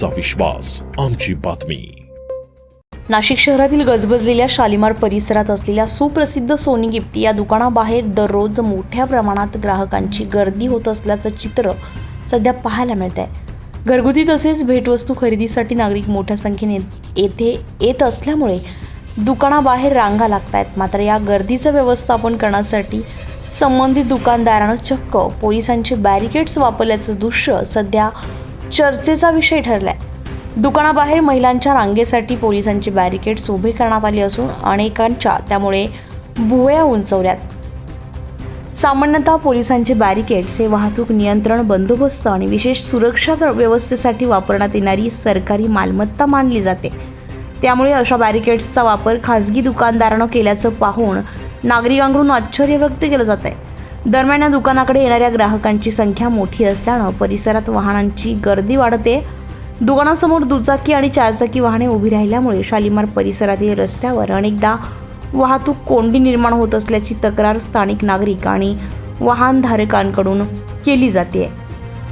तुमचा विश्वास, आमची बातमी. नाशिक शहरातील गजबजलेल्या शालिमार परिसरात असलेल्या सुप्रसिद्ध सोनी गिफ्ट या दुकानाबाहेर दररोज मोठ्या प्रमाणात ग्राहकांची गर्दी होत असल्याचं चित्र सध्या पाहायला मिळत आहे. घरगुती तसेच भेटवस्तू खरेदीसाठी नागरिक मोठ्या संख्येने येथे येत असल्यामुळे दुकानाबाहेर रांगा लागत आहेत. मात्र या गर्दीचं व्यवस्थापन करण्यासाठी संबंधित दुकानदारानं चक्क पोलिसांचे बॅरिकेड्स वापरल्याचं दृश्य सध्या चर्चेचा विषय ठरलाय. दुकानाबाहेर महिलांच्या रांगेसाठी पोलिसांचे बॅरिकेड्स उभे करण्यात आले असून अनेकांच्या त्यामुळे भुवया उंचवल्यात. सामान्यतः पोलिसांचे बॅरिकेड्स हे वाहतूक नियंत्रण, बंदोबस्त आणि विशेष सुरक्षा व्यवस्थेसाठी वापरण्यात येणारी सरकारी मालमत्ता मानली जाते. त्यामुळे अशा बॅरिकेड्सचा वापर खासगी दुकानदारांना केल्याचं पाहून नागरिकांकडून आश्चर्य व्यक्त केलं जात आहे. दरम्यान या दुकानाकडे येणाऱ्या ग्राहकांची संख्या मोठी असल्यानं परिसरात वाहनांची गर्दी वाढते. दुकानासमोर दुचाकी आणि चारचाकी वाहने उभी राहिल्यामुळे शालिमार परिसरातील रस्त्यावर अनेकदा वाहतूक कोंडी निर्माण होत असल्याची तक्रार स्थानिक नागरिक आणि वाहनधारकांकडून केली जाते.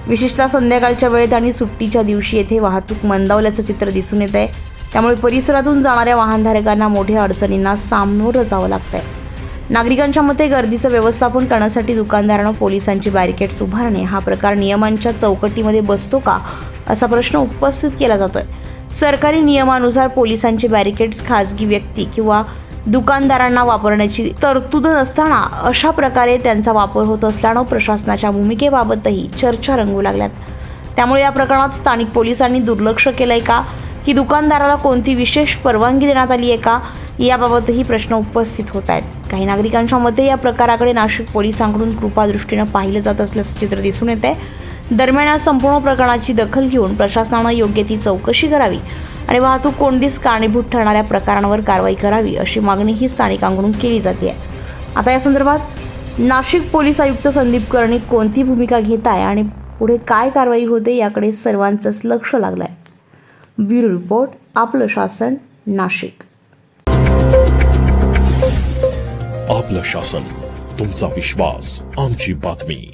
विशेषतः संध्याकाळच्या वेळेत आणि सुट्टीच्या दिवशी येथे वाहतूक मंदावल्याचं चित्र दिसून येत आहे. त्यामुळे परिसरातून जाणाऱ्या वाहनधारकांना मोठ्या अडचणींना सामोरं जावं लागतंय. नागरिकांच्या मते गर्दीचं व्यवस्थापन करण्यासाठी दुकानदारांना पोलिसांची बॅरिकेड्स उभारणे हा प्रकार नियमांच्या चौकटीमध्ये बसतो का, असा प्रश्न उपस्थित केला जातोय. सरकारी नियमानुसार पोलिसांचे बॅरिकेड्स खासगी व्यक्ती किंवा दुकानदारांना वापरण्याची तरतूद नसताना अशा प्रकारे त्यांचा वापर होत असल्यानं प्रशासनाच्या भूमिकेबाबतही चर्चा रंगू लागल्यात. त्यामुळे या प्रकरणात स्थानिक पोलिसांनी दुर्लक्ष केलंय का, की दुकानदाराला कोणती विशेष परवानगी देण्यात आली आहे का, याबाबतही प्रश्न उपस्थित होत आहेत. काही नागरिकांच्या मते या प्रकाराकडे नाशिक पोलिसांकडून कृपादृष्टीनं पाहिलं जात असल्याचं चित्र दिसून येत आहे. दरम्यान या संपूर्ण प्रकरणाची दखल घेऊन प्रशासनानं योग्य ती चौकशी करावी आणि वाहतूक कोंडीस कारणीभूत ठरणाऱ्या प्रकारांवर कारवाई करावी अशी मागणीही स्थानिकांकडून केली जाते. आता या संदर्भात नाशिक पोलीस आयुक्त संदीप कर्णिक कोणती भूमिका घेत आहे आणि पुढे काय कारवाई होते याकडे सर्वांचंच लक्ष लागलं आहे. ब्युरो रिपोर्ट, आपलं शासन, नाशिक. आपलं शासन, तुमचा विश्वास, आमची बातमी.